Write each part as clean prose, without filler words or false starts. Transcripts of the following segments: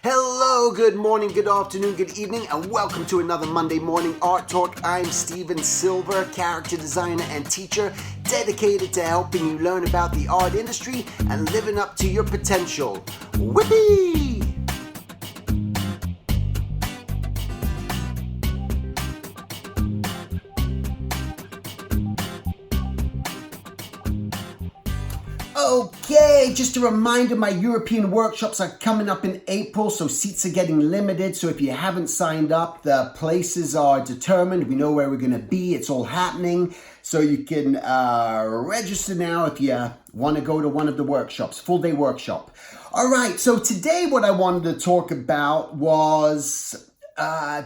Hello, good morning, good afternoon, good evening, and welcome to another Monday Morning Art Talk. I'm Steven Silver, character designer and teacher, dedicated to helping you learn about the art industry and living up to your potential. Whippy! Okay, just a reminder, my European workshops are coming up in April, so seats are getting limited. So if you haven't signed up, the places are determined. We know where we're going to be. It's all happening. So you can register now if you want to go to one of the workshops, full-day workshop. All right, so today what I wanted to talk about was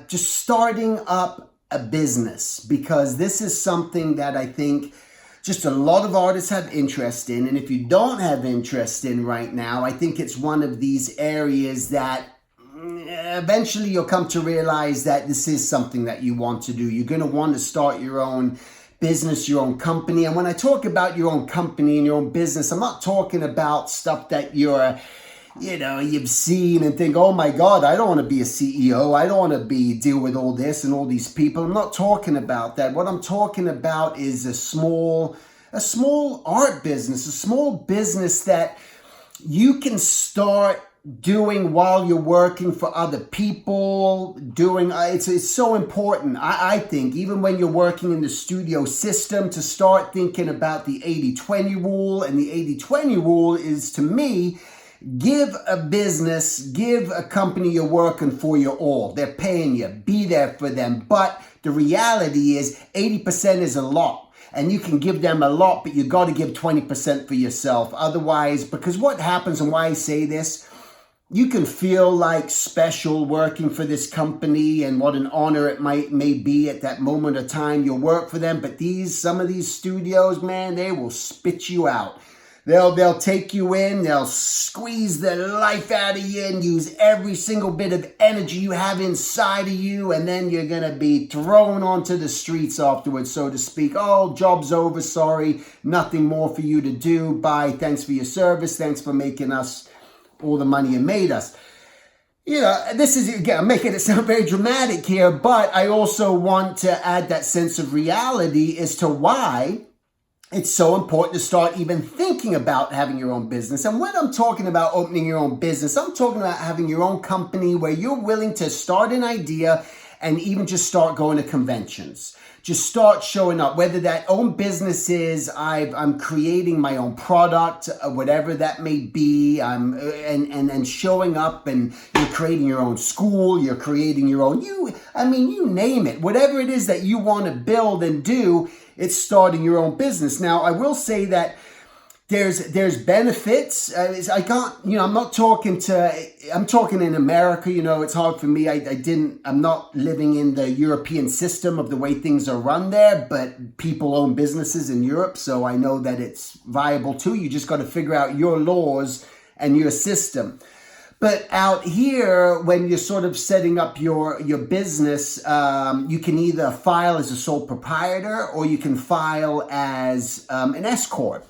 just starting up a business, because this is something that I think just a lot of artists have interest in. And if you don't have interest in right now, I think it's one of these areas that eventually you'll come to realize that this is something that you want to do. You're going to want to start your own business, your own company. And when I talk about your own company and your own business, I'm not talking about stuff that you've seen and think, oh my God, I don't want to be a CEO. I don't want to deal with all this and all these people. I'm not talking about that. What I'm talking about is a small art business, a small business that you can start doing while you're working for other people. It's so important, I think, even when you're working in the studio system, to start thinking about the 80-20 rule. And the 80-20 rule is, to me, give a company you're working for your all. They're paying you. Be there for them. But the reality is 80% is a lot. And you can give them a lot, but you got to give 20% for yourself. Otherwise, because what happens, and why I say this, you can feel like special working for this company and what an honor it may be at that moment of time you work for them. But some of these studios, man, they will spit you out. They'll take you in, they'll squeeze the life out of you and use every single bit of energy you have inside of you, and then you're going to be thrown onto the streets afterwards, so to speak. Oh, job's over, sorry, nothing more for you to do, bye, thanks for your service, thanks for making us all the money you made us. This is, again, I'm making it sound very dramatic here, but I also want to add that sense of reality as to why it's so important to start even thinking about having your own business. And when I'm talking about opening your own business, I'm talking about having your own company where you're willing to start an idea and even just start going to conventions. Just start showing up, whether that own business is I'm creating my own product, whatever that may be, and showing up, and you're creating your own school, you're creating your own, you name it, whatever it is that you want to build and do, it's starting your own business. Now, I will say that there's benefits. I'm talking in America. It's hard for me. I'm not living in the European system of the way things are run there, but people own businesses in Europe, so I know that it's viable too. You just got to figure out your laws and your system. But out here, when you're sort of setting up your business, you can either file as a sole proprietor or you can file as an SCorp,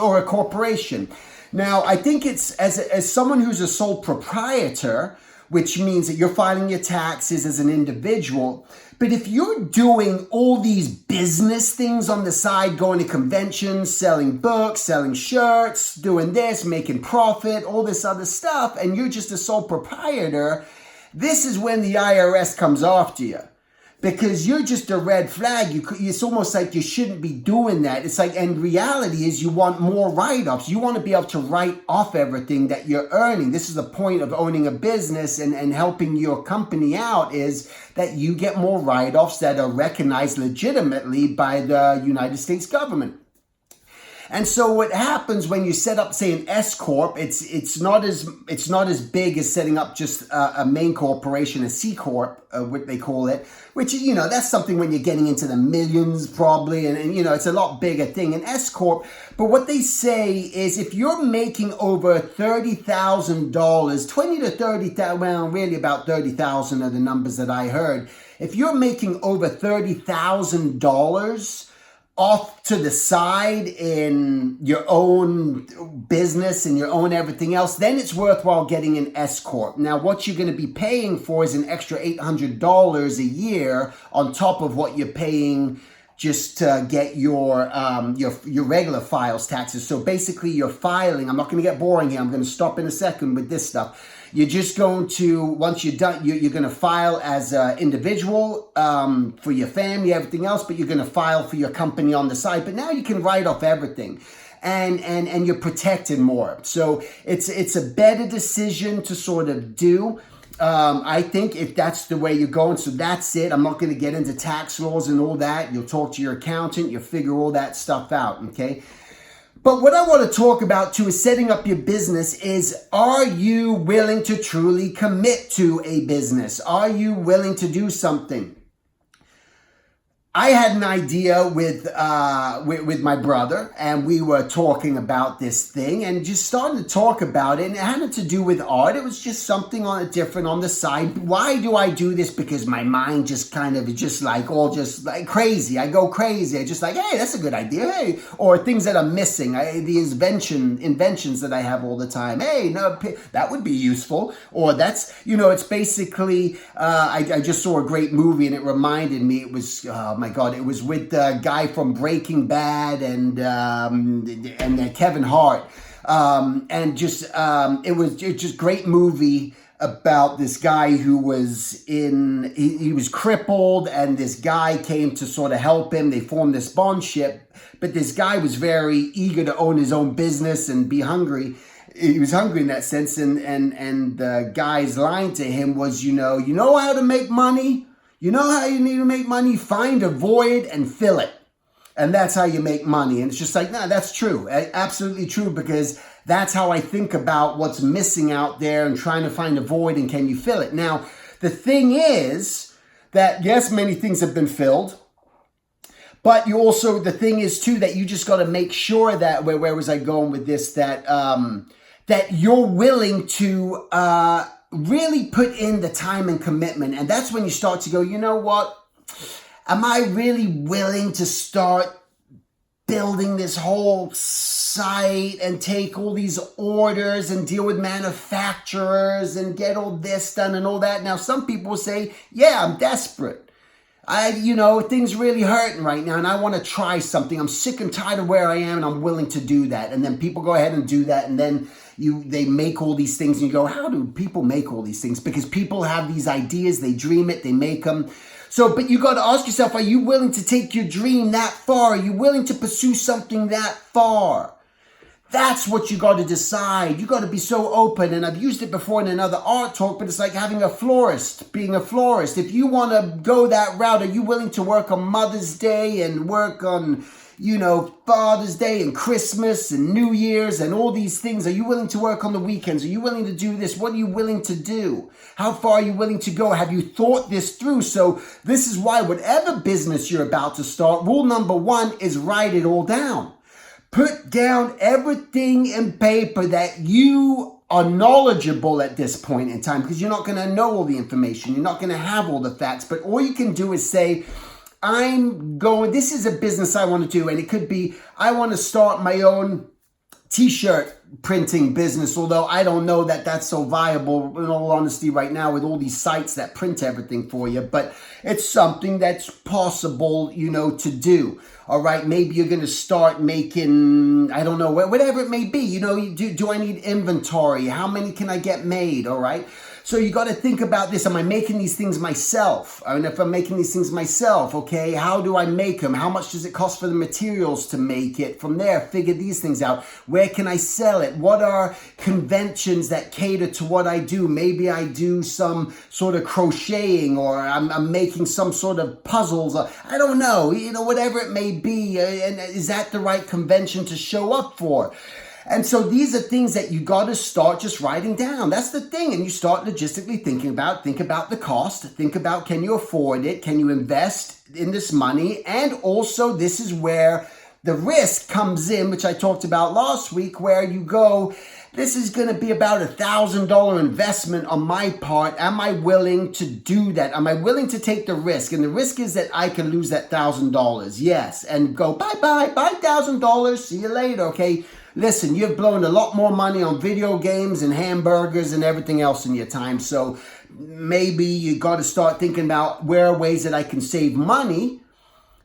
or a corporation. Now, I think it's as someone who's a sole proprietor, which means that you're filing your taxes as an individual. But if you're doing all these business things on the side, going to conventions, selling books, selling shirts, doing this, making profit, all this other stuff, and you're just a sole proprietor, this is when the IRS comes after you. Because you're just a red flag. It's almost like you shouldn't be doing that. It's like, and reality is you want more write-offs. You want to be able to write off everything that you're earning. This is the point of owning a business and helping your company out, is that you get more write-offs that are recognized legitimately by the United States government. And so what happens when you set up, say, an SCorp, it's not as big as setting up just a main corporation, a CCorp, what they call it, which, that's something when you're getting into the millions probably, and it's a lot bigger thing, an SCorp. But what they say is if you're making over $30,000, 20 to 30,000, well, really about 30,000 are the numbers that I heard. If you're making over $30,000 off to the side in your own business and your own everything else, then it's worthwhile getting an SCorp. Now, what you're going to be paying for is an extra $800 a year on top of what you're paying just to get your regular files taxes. So basically you're filing, I'm not going to get boring here, I'm going to stop in a second with this stuff. You're just going to, once you're done, you're going to file as an individual for your family, everything else, but you're going to file for your company on the side. But now you can write off everything. And you're protected more. So it's a better decision to sort of do. I think if that's the way you're going, so that's it. I'm not going to get into tax laws and all that. You'll talk to your accountant. You'll figure all that stuff out, okay? But what I want to talk about too is setting up your business is, are you willing to truly commit to a business? Are you willing to do something? I had an idea with my brother, and we were talking about this thing and just started to talk about it, and it had nothing to do with art. It was just something different on the side. Why do I do this? Because my mind just kind of just like crazy. I go crazy. I just like, hey, that's a good idea. Hey, or things that I'm missing. The inventions that I have all the time. Hey, no, that would be useful. Or that's, it's basically, I just saw a great movie and it reminded me, it was, my God, it was with the guy from Breaking Bad and Kevin Hart. It was just great movie about this guy who was he was crippled, and this guy came to sort of help him. They formed this bondship, but this guy was very eager to own his own business and be hungry. He was hungry in that sense, and the guy's line to him was, you know how to make money? You know how you need to make money? Find a void and fill it. And that's how you make money. And it's just like, no, that's true. Absolutely true, because that's how I think about what's missing out there and trying to find a void, and can you fill it? Now, the thing is that, yes, many things have been filled. But the thing is too, that you just got to make sure that, where was I going with this? That you're willing to really put in the time and commitment. And that's when you start to go, you know what? Am I really willing to start building this whole site and take all these orders and deal with manufacturers and get all this done and all that? Now, some people say, yeah, I'm desperate. Things really hurting right now and I want to try something. I'm sick and tired of where I am and I'm willing to do that. And then people go ahead and do that, and then they make all these things, and you go, how do people make all these things? Because people have these ideas, they dream it, they make them. So, but you got to ask yourself, are you willing to take your dream that far? Are you willing to pursue something that far? That's what you got to decide. You got to be so open. And I've used it before in another art talk, but it's like having a florist, being a florist. If you want to go that route, are you willing to work on Mother's Day and work on, Father's Day and Christmas and New Year's and all these things? Are you willing to work on the weekends? Are you willing to do this? What are you willing to do? How far are you willing to go? Have you thought this through? So this is why whatever business you're about to start, rule number 1 is write it all down. Put down everything in paper that you are knowledgeable at this point in time, because you're not going to know all the information. You're not going to have all the facts, but all you can do is say, this is a business I want to do. And it could be, I want to start my own t-shirt printing business, although I don't know that that's so viable in all honesty right now with all these sites that print everything for you, but it's something that's possible, to do. All right, maybe you're going to start making, I don't know, whatever it may be, do I need inventory? How many can I get made? All right. So you got to think about this. Am I making these things myself? And if I'm making these things myself, okay, how do I make them? How much does it cost for the materials to make it? From there, figure these things out. Where can I sell it? What are conventions that cater to what I do? Maybe I do some sort of crocheting, or I'm making some sort of puzzles. Or, I don't know, whatever it may be. And is that the right convention to show up for? And so these are things that you got to start just writing down. That's the thing. And you start logistically think about the cost, think about, can you afford it? Can you invest in this money? And also, this is where the risk comes in, which I talked about last week, where you go this is going to be about $1,000 investment on my part. Am I willing to do that? Am I willing to take the risk? And the risk is that I can lose that $1,000. Yes. And go, bye-bye, bye $1,000. See you later. Okay. Listen, you've blown a lot more money on video games and hamburgers and everything else in your time. So maybe you got to start thinking about where are ways that I can save money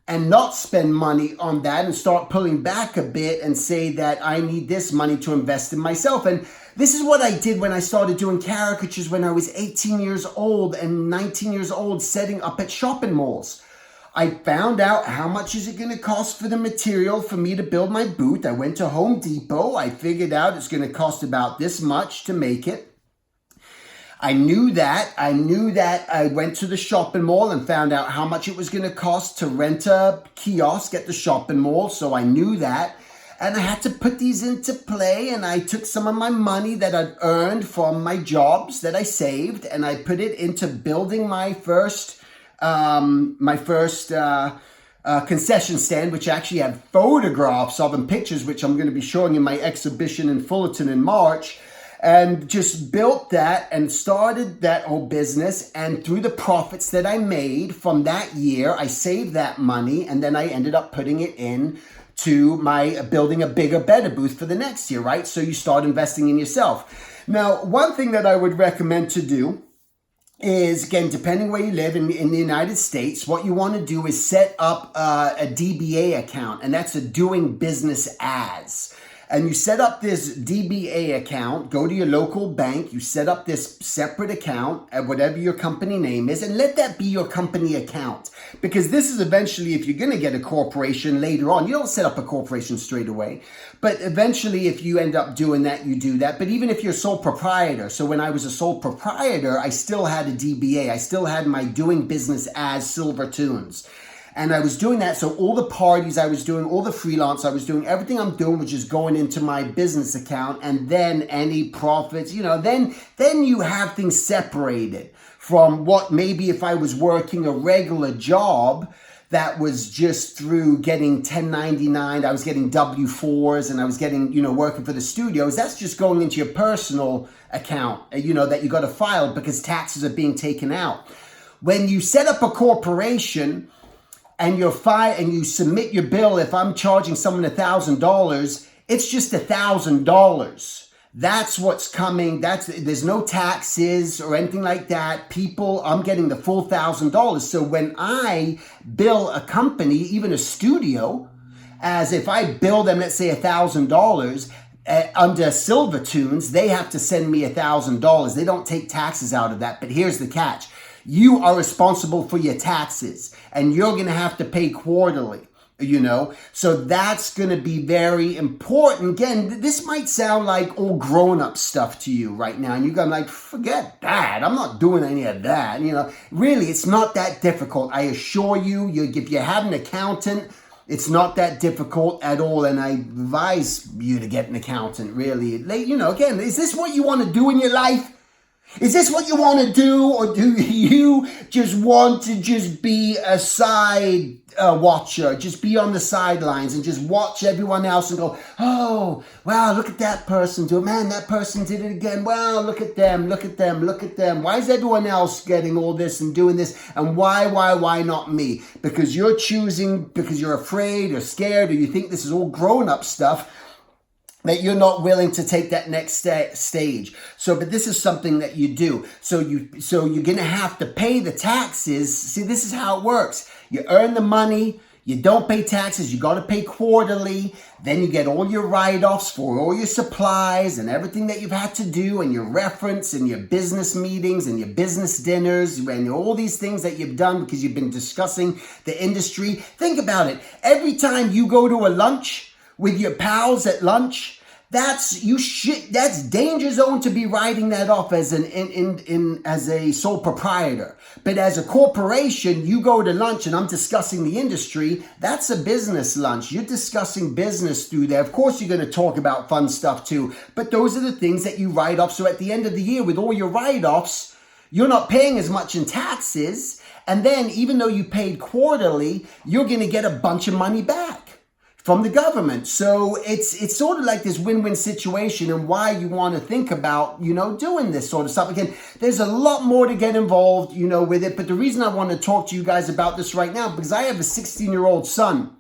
and not spend money on that, and start pulling back a bit and say that I need this money to invest in myself. And this is what I did when I started doing caricatures when I was 18 years old and 19 years old, setting up at shopping malls. I found out how much is it going to cost for the material for me to build my booth. I went to Home Depot. I figured out it's going to cost about this much to make it. I knew that. I went to the shopping mall and found out how much it was going to cost to rent a kiosk at the shopping mall. So I knew that. And I had to put these into play. And I took some of my money that I'd earned from my jobs that I saved, and I put it into building my first concession stand, which I actually had photographs of and pictures, which I'm going to be showing in my exhibition in Fullerton in March. And just built that and started that whole business. And through the profits that I made from that year, I saved that money. And then I ended up putting it in to my building a bigger, better booth for the next year, right? So you start investing in yourself. Now, one thing that I would recommend to do is, again, depending where you live in the United States, what you want to do is set up a DBA account. And that's a doing business as. And you set up this DBA account, go to your local bank, you set up this separate account at whatever your company name is, and let that be your company account. Because this is eventually, if you're going to get a corporation later on, you don't set up a corporation straight away. But eventually, if you end up doing that, you do that. But even if you're a sole proprietor, so when I was a sole proprietor, I still had a DBA. I still had my doing business as Silver Tunes. And I was doing that. So all the parties I was doing, all the freelance I was doing, everything I'm doing was just going into my business account. And then any profits, then you have things separated from what maybe if I was working a regular job that was just through getting 1099, I was getting W-4s and I was getting, working for the studios. That's just going into your personal account, that you got to file because taxes are being taken out. When you set up a corporation, and you submit your bill, if I'm charging someone $1,000, it's just $1,000. That's what's coming. There's no taxes or anything like that. I'm getting the full $1,000. So when I bill a company, even a studio, as if I bill them, let's say $1,000, under Silver Tunes, they have to send me $1,000. They don't take taxes out of that. But here's the catch. You are responsible for your taxes and you're going to have to pay quarterly, So that's going to be very important. Again, this might sound like all grown-up stuff to you right now. And you're going to like, forget that. I'm not doing any of that. Really, it's not that difficult. I assure you, if you have an accountant, it's not that difficult at all. And I advise you to get an accountant, really. Again, is this what you want to do in your life? Is this what you want to do, or do you just want to just be a side watcher, just be on the sidelines and just watch everyone else and go, oh, wow, look at that person do it. Man, that person did it again. Wow, look at them. Why is everyone else getting all this and doing this? And why not me? Because you're choosing, because you're afraid or scared, or you think this is all grown-up stuff, that you're not willing to take that next stage. But this is something that you do. So you're going to have to pay the taxes. See, this is how it works. You earn the money. You don't pay taxes. You got to pay quarterly. Then you get all your write-offs for all your supplies and everything that you've had to do, and your reference and your business meetings and your business dinners and all these things that you've done because you've been discussing the industry. Think about it. Every time you go to a lunch with your pals at lunch, that's danger zone to be writing that off as as a sole proprietor. But as a corporation, you go to lunch and I'm discussing the industry. That's a business lunch. You're discussing business through there. Of course, you're going to talk about fun stuff too. But those are the things that you write off. So at the end of the year, with all your write-offs, you're not paying as much in taxes. And then even though you paid quarterly, you're going to get a bunch of money back from the government. So it's sort of like this win-win situation, and why you want to think about, doing this sort of stuff. Again, there's a lot more to get involved, with it. But the reason I want to talk to you guys about this right now, because I have a 16-year-old son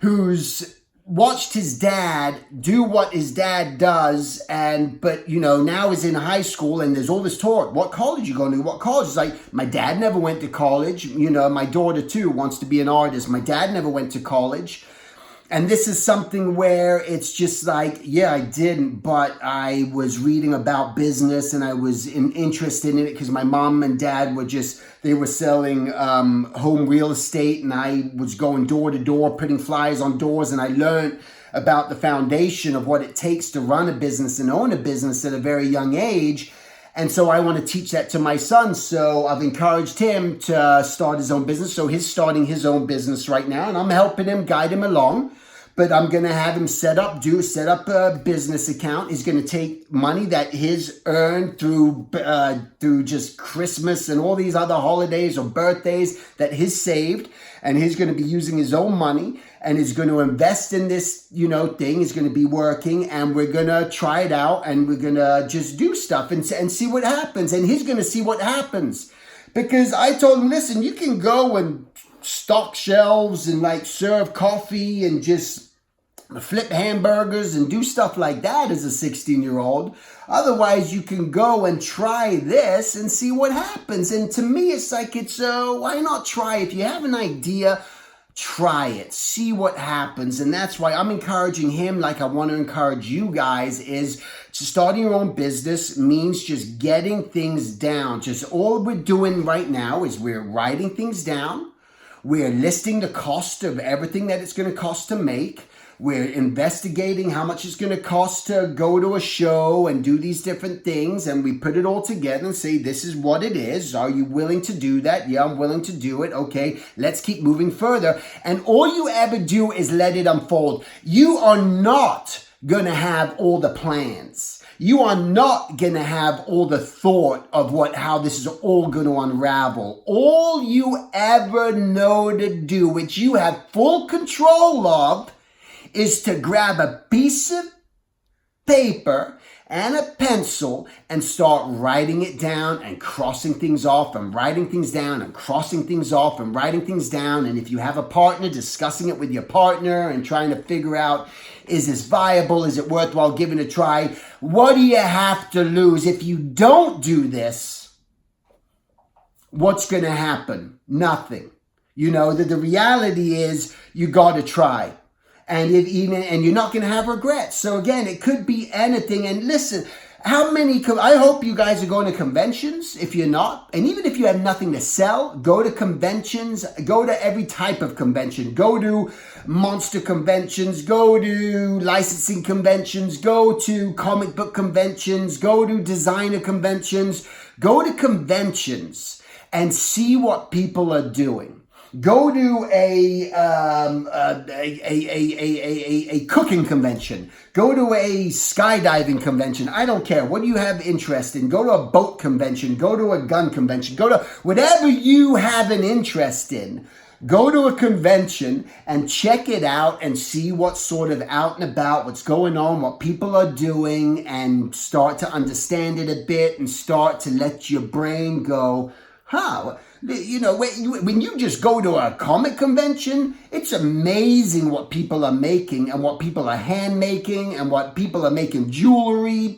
who's watched his dad do what his dad does, but now is in high school, and there's all this talk. What college you going to? What college? It's like, my dad never went to college. My daughter too wants to be an artist. My dad never went to college. And this is something where it's just like, yeah, I didn't, but I was reading about business, and I was interested in it because my mom and dad they were selling home real estate, and I was going door to door, putting flyers on doors, and I learned about the foundation of what it takes to run a business and own a business at a very young age. And so I want to teach that to my son. So I've encouraged him to start his own business. So he's starting his own business right now, and I'm helping him, guide him along. But I'm going to have him set up a business account. He's going to take money that he's earned through just Christmas and all these other holidays or birthdays that he's saved. And he's going to be using his own money, and he's going to invest in this, thing. He's going to be working, and we're going to try it out, and we're going to just do stuff and see what happens. And he's going to see what happens, because I told him, listen, you can go and stock shelves and like serve coffee and just flip hamburgers and do stuff like that as a 16-year-old. Otherwise, you can go and try this and see what happens. And to me, it's like, why not try? If you have an idea, try it, see what happens. And that's why I'm encouraging him, like I want to encourage you guys, is starting your own business means just getting things down. Just all we're doing right now is we're writing things down. We're listing the cost of everything that it's going to cost to make. We're investigating how much it's going to cost to go to a show and do these different things. And we put it all together and say, this is what it is. Are you willing to do that? Yeah, I'm willing to do it. Okay, let's keep moving further. And all you ever do is let it unfold. You are not going to have all the plans. You are not going to have all the thought of how this is all going to unravel. All you ever know to do, which you have full control of, is to grab a piece of paper and a pencil and start writing it down and crossing things off, and writing things down and crossing things off and writing things down. And if you have a partner, discussing it with your partner and trying to figure out, is this viable? Is it worthwhile giving a try? What do you have to lose? If you don't do this, what's going to happen? Nothing. The reality is you got to try. And you're not going to have regrets. So again, it could be anything. And listen, I hope you guys are going to conventions. If you're not, and even if you have nothing to sell, go to conventions, go to every type of convention, go to monster conventions, go to licensing conventions, go to comic book conventions, go to designer conventions, go to conventions and see what people are doing. Go to a cooking convention. Go to a skydiving convention. I don't care. What do you have interest in? Go to a boat convention. Go to a gun convention. Go to whatever you have an interest in. Go to a convention and check it out and see what's sort of out and about, what's going on, what people are doing, and start to understand it a bit and start to let your brain go, when you just go to a comic convention, it's amazing what people are making and what people are hand making and what people are making jewelry.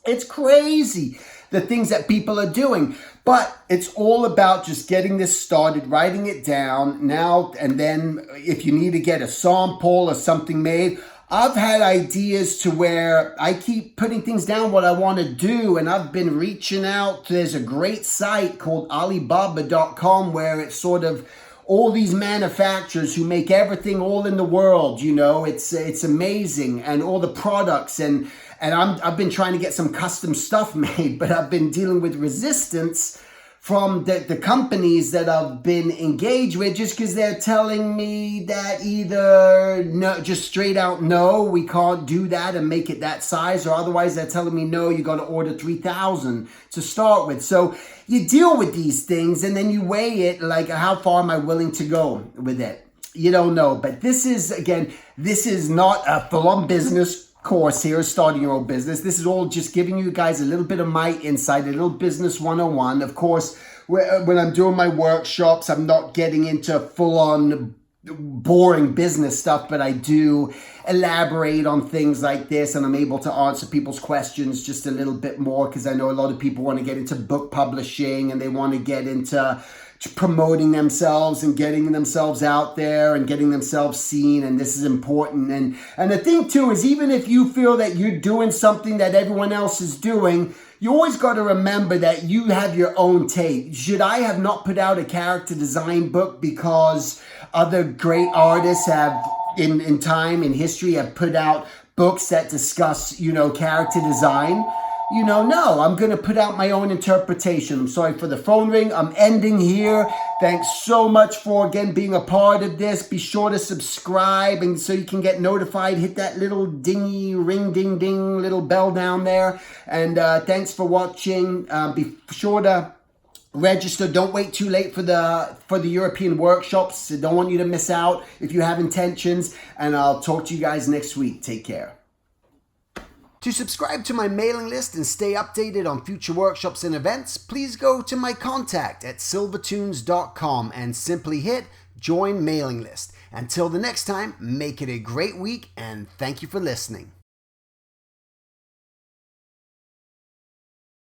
It's crazy the things that people are doing. But it's all about just getting this started, writing it down now. And then if you need to get a sample or something made, I've had ideas to where I keep putting things down, what I want to do, and I've been reaching out. There's a great site called Alibaba.com where it's sort of all these manufacturers who make everything all in the world. It's amazing, and all the products, and I've been trying to get some custom stuff made, but I've been dealing with resistance from the companies that I've been engaged with, just because they're telling me that either no, just straight out no, we can't do that and make it that size, or otherwise they're telling me no, you got to order 3,000 to start with. So you deal with these things and then you weigh it, like how far am I willing to go with it? you don't know. But this is not a full-on business course here, starting your own business. This is all just giving you guys a little bit of my insight, a little business 101. Of course, when I'm doing my workshops, I'm not getting into full-on boring business stuff, but I do elaborate on things like this, and I'm able to answer people's questions just a little bit more, because I know a lot of people want to get into book publishing and they want to get into promoting themselves and getting themselves out there and getting themselves seen, and this is important. And the thing too is, even if you feel that you're doing something that everyone else is doing, you always got to remember that you have your own take. Should I have not put out a character design book because other great artists have in history have put out books that discuss, character design? No, I'm going to put out my own interpretation. I'm sorry for the phone ring. I'm ending here. Thanks so much for, again, being a part of this. Be sure to subscribe, and so you can get notified. Hit that little dingy ring, ding, ding, little bell down there. And thanks for watching. Be sure to register. Don't wait too late for the European workshops. I don't want you to miss out if you have intentions. And I'll talk to you guys next week. Take care. To subscribe to my mailing list and stay updated on future workshops and events, please go to my contact at silvertunes.com and simply hit join mailing list. Until the next time, make it a great week, and thank you for listening.